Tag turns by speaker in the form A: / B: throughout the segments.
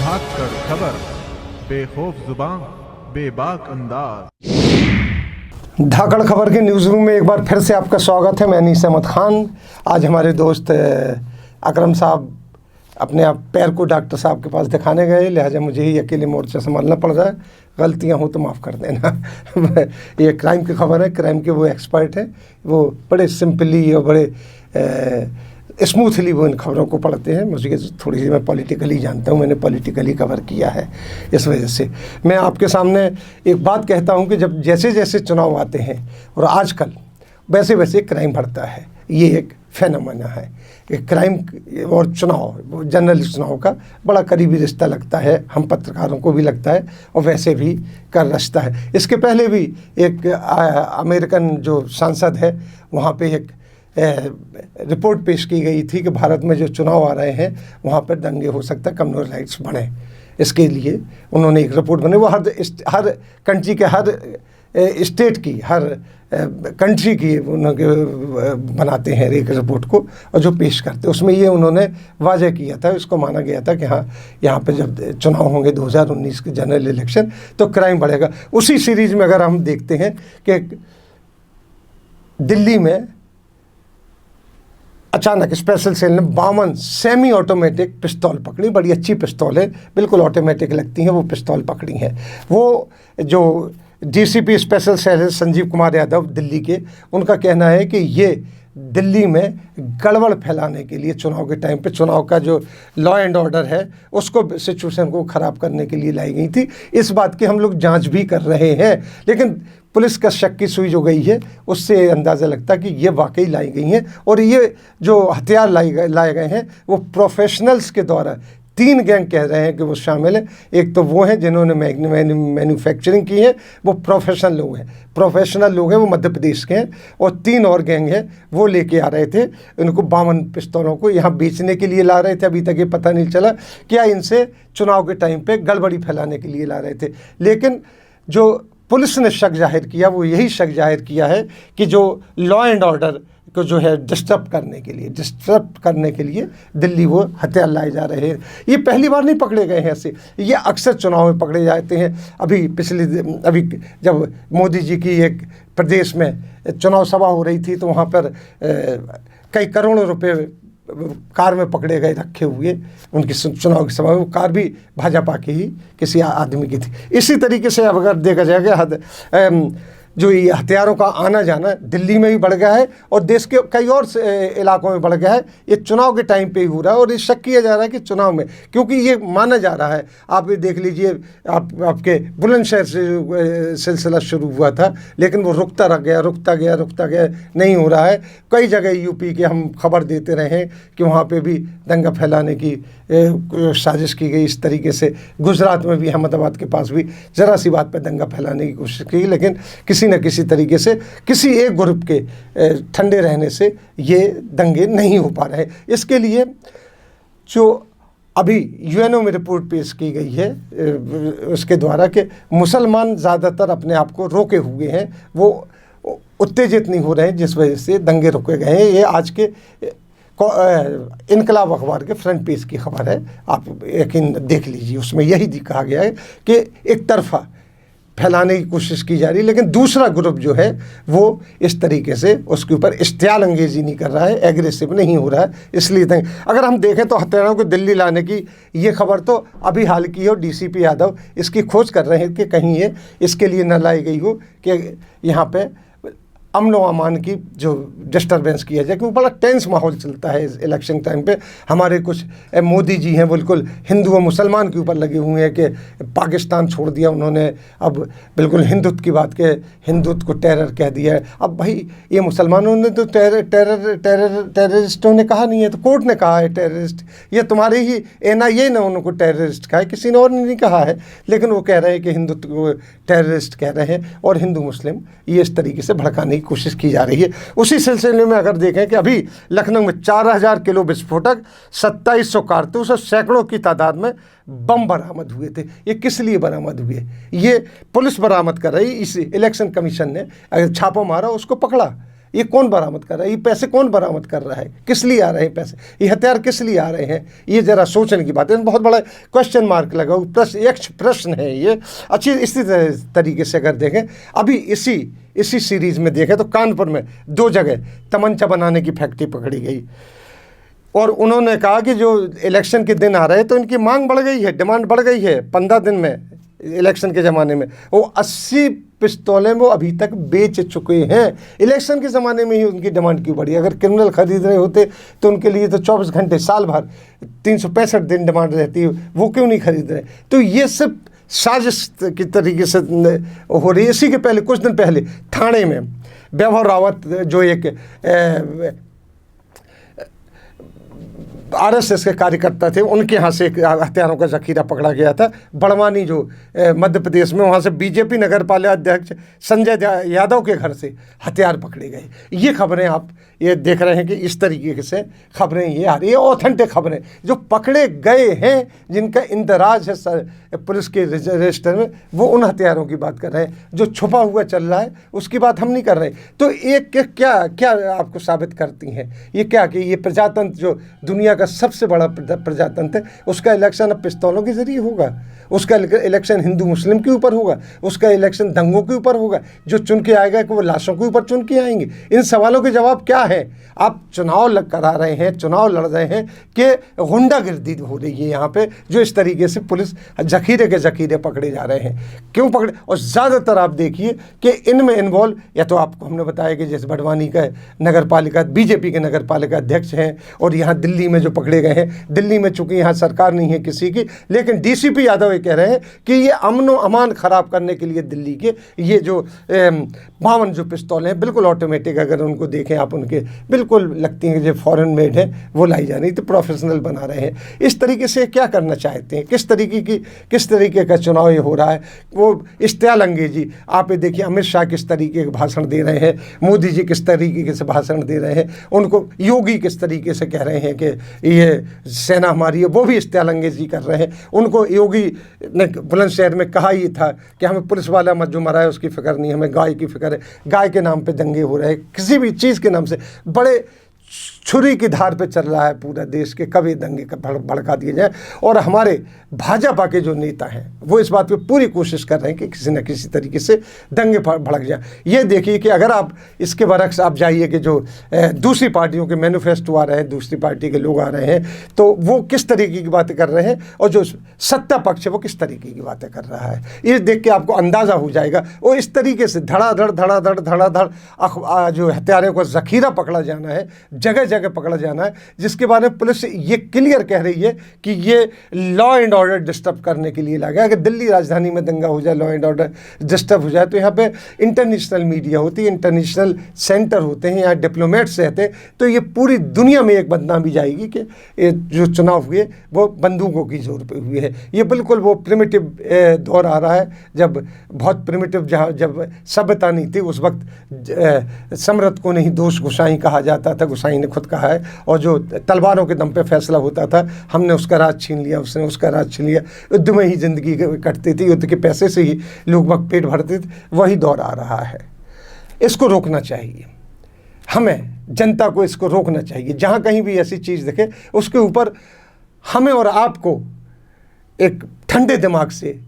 A: धाकड़ खबर, बेखौफ जुबान, बेबाक अंदाज।
B: धाकड़ खबर के न्यूज़ रूम में एक बार फिर से आपका स्वागत है। मैं अनीस अहमद खान। आज हमारे दोस्त अकरम साहब अपने आप पैर को डॉक्टर साहब के पास दिखाने गए, लिहाजा मुझे ही अकेले मोर्चा संभालना पड़ रहा है। गलतियां हो तो माफ़ कर देना। ये क्राइम की खबर है, क्राइम के वो एक्सपर्ट हैं, वो बड़े सिंपली और बड़े स्मूथली वो इन खबरों को पढ़ते हैं। मुझे थोड़ी सी मैं पॉलिटिकली जानता हूँ, मैंने पॉलिटिकली कवर किया है, इस वजह से मैं आपके सामने एक बात कहता हूँ कि जब जैसे जैसे चुनाव आते हैं और आजकल वैसे वैसे क्राइम बढ़ता है। ये एक फेनोमेना है कि क्राइम और चुनाव, जनरल चुनाव का बड़ा करीबी रिश्ता लगता है, हम पत्रकारों को भी लगता है और वैसे भी कर रचता है। इसके पहले भी एक अमेरिकन जो सांसद है वहाँ पे एक रिपोर्ट पेश की गई थी कि भारत में जो चुनाव आ रहे हैं वहाँ पर दंगे हो सकता है, कम्युनल राइट्स बढ़े। इसके लिए उन्होंने एक रिपोर्ट बनाई। वो हर कंट्री के हर स्टेट की, हर कंट्री की उन्होंने बनाते हैं एक रिपोर्ट को और जो पेश करते हैं उसमें ये उन्होंने वाजह किया था, इसको माना गया था कि हाँ, यहाँ पे जब चुनाव होंगे 2019 के जनरल इलेक्शन तो क्राइम बढ़ेगा। उसी सीरीज में अगर हम देखते हैं कि दिल्ली में अचानक स्पेशल सेल ने 52 सेमी ऑटोमेटिक पिस्तौल पकड़ी। बड़ी अच्छी पिस्तौल है, बिल्कुल ऑटोमेटिक लगती हैं, वो पिस्तौल पकड़ी हैं। वो जो डीसीपी स्पेशल सेल है संजीव कुमार यादव दिल्ली के, उनका कहना है कि ये दिल्ली में गड़बड़ फैलाने के लिए चुनाव के टाइम पे, चुनाव का जो लॉ एंड ऑर्डर है उसको, सिचुएशन को ख़राब करने के लिए लाई गई थी। इस बात की हम लोग जांच भी कर रहे हैं, लेकिन पुलिस का शक की सुई जो गई है उससे अंदाज़ा लगता है कि ये वाकई लाई गई हैं। और ये जो हथियार लाए गए हैं वो प्रोफेशनल्स के द्वारा 3 गैंग कह रहे हैं कि वो शामिल हैं। एक तो वो हैं जिन्होंने मैन्युफैक्चरिंग की है, वो प्रोफेशनल लोग हैं, वो मध्य प्रदेश के हैं। और 3 और गैंग हैं, वो लेके आ रहे थे इनको 52 पिस्तौलों को यहाँ बेचने के लिए ला रहे थे। अभी तक ये पता नहीं चला क्या इनसे चुनाव के टाइम पे गड़बड़ी फैलाने के लिए ला रहे थे। लेकिन जो पुलिस ने शक जाहिर किया वो यही शक जाहिर किया है कि जो लॉ एंड ऑर्डर को जो है डिस्टर्ब करने के लिए दिल्ली वो हथियार लाए जा रहे हैं। ये पहली बार नहीं पकड़े गए हैं ऐसे, ये अक्सर चुनाव में पकड़े जाते हैं। अभी जब मोदी जी की एक प्रदेश में चुनाव सभा हो रही थी तो वहाँ पर कई करोड़ों रुपए कार में पकड़े गए, रखे हुए उनकी चुनाव की सभा में। वो कार भी भाजपा की ही किसी आदमी की थी। इसी तरीके से अब अगर देखा जाएगा जो ये हथियारों का आना जाना दिल्ली में भी बढ़ गया है और देश के कई और इलाकों में बढ़ गया है। ये चुनाव के टाइम पे ही हो रहा है और ये शक किया जा रहा है कि चुनाव में, क्योंकि ये माना जा रहा है, आप ये देख लीजिए, आपके बुलंदशहर से सिलसिला शुरू हुआ था लेकिन वो रुकता गया, नहीं हो रहा है। कई जगह यूपी के हम खबर देते रहे हैं कि वहाँ पर भी दंगा फैलाने की साजिश की गई। इस तरीके से गुजरात में भी, अहमदाबाद के पास भी ज़रा सी बात पर दंगा फैलाने की कोशिश की, लेकिन किसी न किसी तरीके से किसी एक ग्रुप के ठंडे रहने से ये दंगे नहीं हो पा रहे। इसके लिए जो अभी यूएनओ में रिपोर्ट पेश की गई है उसके द्वारा कि मुसलमान ज़्यादातर अपने आप को रोके हुए हैं, वो उत्तेजित नहीं हो रहे हैं, जिस वजह से दंगे रोके गए हैं। ये आज के इनकलाब अखबार के फ्रंट पेज की खबर है, आप यकीन देख लीजिए। उसमें यही कहा गया है कि एक तरफा फैलाने की कोशिश की जा रही है, लेकिन दूसरा ग्रुप जो है वो इस तरीके से उसके ऊपर इश्तियाल अंगेजी नहीं कर रहा है, एग्रेसिव नहीं हो रहा है। इसलिए अगर हम देखें तो हथियारों को दिल्ली लाने की ये खबर तो अभी हाल की है और डीसीपी यादव इसकी खोज कर रहे हैं कि कहीं ये इसके लिए न लाई गई हो कि यहाँ पे अमन व अमान की जो डिस्टर्बेंस किया जाए, क्योंकि बड़ा टेंस माहौल चलता है इस इलेक्शन टाइम पे। हमारे कुछ मोदी जी हैं बिल्कुल हिंदू व मुसलमान के ऊपर लगे हुए हैं कि पाकिस्तान छोड़ दिया उन्होंने, अब बिल्कुल हिंदुत्व की बात के हिंदुत्व को टेरर कह दिया है। अब भाई ये मुसलमानों ने तो टेररिस्टों ने कहा नहीं है, तो कोर्ट ने कहा है टेररिस्ट। ये तुम्हारे ही NIA ने उनको टेररिस्ट कहा है, किसी ने और नहीं कहा है, लेकिन वो कह रहे हैं कि हिंदुत्व को टेररिस्ट कह रहे हैं और हिंदू मुस्लिम ये इस तरीके से भड़काने की कोशिश की जा रही है। उसी सिलसिले में अगर देखें कि अभी लखनऊ में 4000 किलो विस्फोटक, 2700 कारतूस और सैकड़ों की तादाद में बम बरामद हुए थे। ये किस लिए बरामद हुए? ये पुलिस बरामद कर रही, इस इलेक्शन कमीशन ने अगर छापा मारा उसको पकड़ा, ये कौन बरामद कर रहा है, ये पैसे कौन बरामद कर रहा है, किस लिए आ रहे हैं पैसे, ये हथियार किस लिए आ रहे हैं, ये ज़रा सोचने की बात है। बहुत बड़ा क्वेश्चन मार्क लगा, प्रश्न है ये। अच्छी इसी तरीके से अगर देखें, अभी इसी सीरीज़ में देखें तो कानपुर में 2 जगह तमंचा बनाने की फैक्ट्री पकड़ी गई और उन्होंने कहा कि जो इलेक्शन के दिन आ रहे हैं तो इनकी मांग बढ़ गई है, डिमांड बढ़ गई है। 15 दिन में इलेक्शन के ज़माने में वो 80 पिस्तौलें वो अभी तक बेच चुके हैं। इलेक्शन के ज़माने में ही उनकी डिमांड क्यों बढ़ी? अगर क्रिमिनल खरीद रहे होते तो उनके लिए तो 24 घंटे साल भर 365 दिन डिमांड रहती है, वो क्यों नहीं खरीद रहे? तो ये सिर्फ साजिश की तरीके से हो रही है। इसी के पहले कुछ दिन पहले थाने में वैभव रावत जो एक आरएसएस के कार्यकर्ता थे, उनके यहाँ से एक हथियारों का जखीरा पकड़ा गया था। बड़वानी जो मध्य प्रदेश में, वहाँ से बीजेपी नगर पालिका अध्यक्ष संजय यादव के घर से हथियार पकड़े गए। ये खबरें आप ये देख रहे हैं कि इस तरीके से खबरें ये आ रही है, ऑथेंटिक खबरें। जो पकड़े गए हैं, जिनका इंदराज है पुलिस के रजिस्टर में, वो उन हथियारों की बात कर रहे हैं। जो छुपा हुआ चल रहा है उसकी बात हम नहीं कर रहे। तो एक क्या क्या आपको साबित करती हैं ये, क्या कि ये प्रजातंत्र जो दुनिया का सबसे बड़ा प्रजातंत्र है, उसका इलेक्शन अब पिस्तौलों के जरिए होगा, उसका इलेक्शन हिंदू मुस्लिम के ऊपर होगा, उसका इलेक्शन दंगों के ऊपर होगा, जो चुन के आएगा कि वो लाशों के ऊपर चुन के आएंगे। इन सवालों के जवाब क्या है? आप चुनाव करा रहे हैं, चुनाव लड़ रहे हैं कि गुंडागिर्दी हो रही है यहाँ पे, जो इस तरीके से पुलिस जखीरे के जखीरे पकड़े जा रहे हैं। क्यों पकड़े? और ज़्यादातर आप देखिए कि इनमें इन्वॉल्व, या तो आपको हमने बताया कि जैसे बड़वानी का नगर पालिका, बीजेपी के नगर पालिका अध्यक्ष हैं, और यहाँ दिल्ली में जो पकड़े गए हैं, दिल्ली में चूँकि यहाँ सरकार नहीं है किसी की, लेकिन डीसीपी यादव ये कह रहे हैं कि ये अमन अमान ख़राब करने के लिए दिल्ली के ये जो 52 जो पिस्तौलें हैं, बिल्कुल ऑटोमेटिक, अगर उनको देखें आप, उनके बिल्कुल लगती हैं जो फॉरेन मेड है, वो लाई जा रही, तो प्रोफेशनल बना रहे हैं। इस तरीके से क्या करना चाहते हैं? किस तरीके का चुनाव ये हो रहा है? वो इश्तियाल अंगेजी, आप ये देखिए, अमित शाह किस तरीके के भाषण दे रहे हैं, मोदी जी किस तरीके से भाषण दे रहे हैं, उनको योगी किस तरीके से कह रहे हैं कि ये सेना हमारी है, वो भी इश्तियाल अंगेजी कर रहे हैं। उनको योगी ने बुलंदशहर में कहा ही था कि हमें पुलिस वाला मत जो मरा है उसकी फिक्र नहीं, हमें गाय की फिक्र है। गाय के नाम पे दंगे हो रहे हैं, किसी भी चीज़ के नाम से बड़े छुरी की धार पे चल रहा है पूरा देश के, कभी दंगे भड़का दिए जाए। और हमारे भाजपा के जो नेता हैं वो इस बात पे पूरी कोशिश कर रहे हैं कि किसी न किसी तरीके से दंगे भड़क जाए। ये देखिए कि अगर आप इसके बरक्स आप जाइए कि जो दूसरी पार्टियों के मैनिफेस्टो आ रहे हैं, दूसरी पार्टी के लोग आ रहे हैं, तो वो किस तरीके की बातें कर रहे हैं, और जो सत्ता पक्ष है वो किस तरीके की बातें कर रहा है। ये देख के आपको अंदाज़ा हो जाएगा। वो इस तरीके से धड़ाधड़ जो हथियारों का जखीरा पकड़ा जाना है, जगह जगह पकड़ा जाना है, जिसके बारे में पुलिस ये क्लियर कह रही है कि ये लॉ एंड ऑर्डर डिस्टर्ब करने के लिए लगा। अगर दिल्ली राजधानी में दंगा हो जाए, लॉ एंड ऑर्डर डिस्टर्ब हो जाए, तो यहाँ पे इंटरनेशनल मीडिया होती है, इंटरनेशनल सेंटर होते हैं, यहाँ डिप्लोमेट्स रहते हैं, तो ये पूरी दुनिया में एक बदनामी जाएगी कि ये जो चुनाव हुए वो बंदूकों की जोर पे हुए है। ये बिल्कुल वो प्रिमिटिव दौर आ रहा है, जब बहुत प्रिमिटिव, जब सभ्यता नहीं थी, उस वक्त सम्राट को नहीं दोष गोसाई कहा जाता था, गोसाई ने खुद कहा है, और जो तलवारों के दम पे फैसला होता था, हमने उसका राज छीन लिया, उसने उसका राज छीन लिया, युद्ध में ही ज़िंदगी कटती थी, युद्ध के पैसे से ही लोग वक्त पेट भरते थे, वही दौर आ रहा है। इसको रोकना चाहिए, हमें जनता को इसको रोकना चाहिए। जहाँ कहीं भी ऐसी चीज़ दिखे उसके ऊपर हमें और आपको एक ठंडे दिमाग से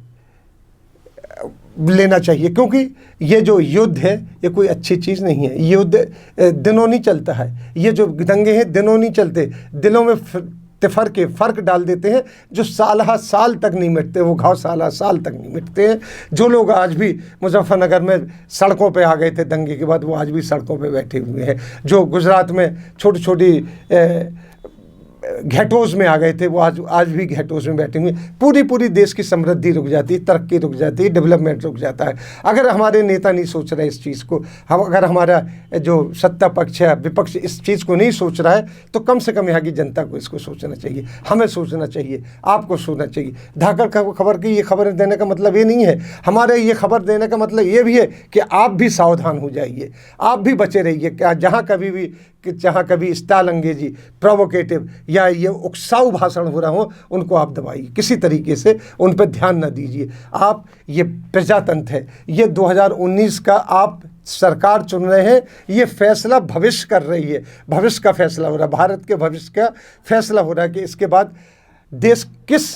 B: लेना चाहिए, क्योंकि ये जो युद्ध है ये कोई अच्छी चीज़ नहीं है। ये युद्ध दिनों नहीं चलता है, ये जो दंगे हैं दिनों नहीं चलते, दिलों में फ़र्क डाल देते हैं, जो साल तक नहीं मिटते, वो घाव साल तक नहीं मिटते हैं। जो लोग आज भी मुजफ्फरनगर में सड़कों पे आ गए थे दंगे के बाद, वो आज भी सड़कों पे बैठे हुए हैं। जो गुजरात में छोटी छोटी घेटोज़ में आ गए थे, वो आज भी घेटोज़ में बैठे हुए। पूरी देश की समृद्धि रुक जाती है, तरक्की रुक जाती है, डेवलपमेंट रुक जाता है। अगर हमारे नेता नहीं सोच रहे इस चीज़ को, अगर हमारा जो सत्ता पक्ष है, विपक्ष इस चीज़ को नहीं सोच रहा है, तो कम से कम यहाँ की जनता को इसको सोचना चाहिए, हमें सोचना चाहिए, आपको सोचना चाहिए। धाकड़ खबर की ये खबर देने का मतलब ये नहीं है, हमारे ये खबर देने का मतलब ये भी है कि आप भी सावधान हो जाइए, आप भी बचे रहिए। क्या जहाँ कभी इश्तियाल अंगेजी, प्रोवोकेटिव या ये उकसाऊ भाषण हो रहा हो, उनको आप दबाइए, किसी तरीके से उन पर ध्यान न दीजिए। आप ये प्रजातंत्र है, ये 2019 का आप सरकार चुन रहे हैं, ये फैसला भविष्य कर रही है, भविष्य का फैसला हो रहा है, भारत के भविष्य का फैसला हो रहा है कि इसके बाद देश किस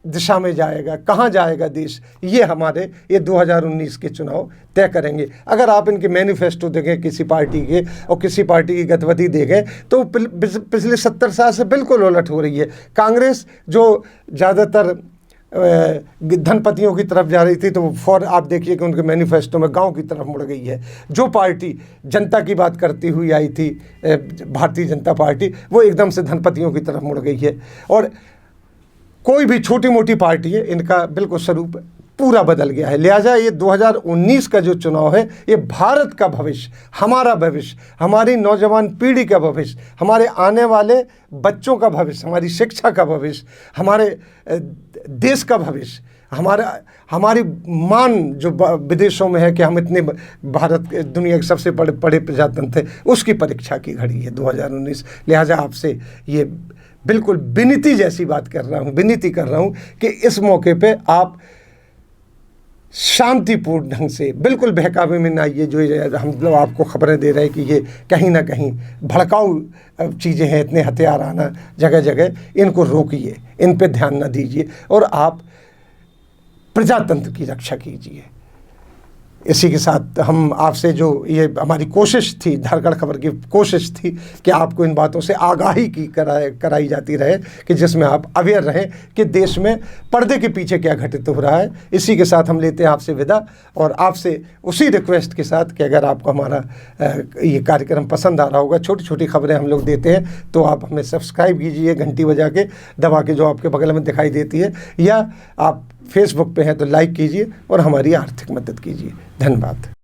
B: दिशा में जाएगा, कहाँ जाएगा देश, ये हमारे ये 2019 के चुनाव तय करेंगे। अगर आप इनके मैनिफेस्टो देखें किसी पार्टी के और किसी पार्टी की गतिविधि देखें तो पिछले 70 साल से बिल्कुल उलट हो रही है। कांग्रेस जो ज़्यादातर धनपतियों की तरफ जा रही थी तो आप देखिए कि उनके मैनिफेस्टो में गांव की तरफ मुड़ गई है। जो पार्टी जनता की बात करती हुई आई थी, भारतीय जनता पार्टी, वो एकदम से धनपतियों की तरफ मुड़ गई है। और कोई भी छोटी मोटी पार्टी है, इनका बिल्कुल स्वरूप पूरा बदल गया है। लिहाजा ये 2019 का जो चुनाव है, ये भारत का भविष्य, हमारा भविष्य, हमारी नौजवान पीढ़ी का भविष्य, हमारे आने वाले बच्चों का भविष्य, हमारी शिक्षा का भविष्य, हमारे देश का भविष्य, हमारी मान जो विदेशों में है कि हम इतने भारत दुनिया के सबसे बड़े प्रजातंत्र थे, उसकी परीक्षा की घड़ी है 2019। लिहाजा आपसे ये बिल्कुल विनती जैसी बात कर रहा हूँ, विनती कर रहा हूँ कि इस मौके पे आप शांतिपूर्ण ढंग से, बिल्कुल बहकावे में ना आइए। जो हम लोग आपको खबरें दे रहे हैं कि ये कहीं ना कहीं भड़काऊ चीज़ें हैं, इतने हथियार आना जगह जगह, इनको रोकिए, इन पे ध्यान ना दीजिए और आप प्रजातंत्र की रक्षा कीजिए। इसी के साथ हम आपसे जो ये हमारी कोशिश थी, झारखंड खबर की कोशिश थी कि आपको इन बातों से आगाही कराई जाती रहे, कि जिसमें आप अवेयर रहें कि देश में पर्दे के पीछे क्या घटित हो रहा है। इसी के साथ हम लेते हैं आपसे विदा, और आपसे उसी रिक्वेस्ट के साथ कि अगर आपको हमारा ये कार्यक्रम पसंद आ रहा होगा, छोटी छोटी खबरें हम लोग देते हैं, तो आप हमें सब्सक्राइब कीजिए, घंटी बजा के दबा के जो आपके बगल में दिखाई देती है, या आप फेसबुक पे हैं तो लाइक कीजिए और हमारी आर्थिक मदद कीजिए। धन्यवाद।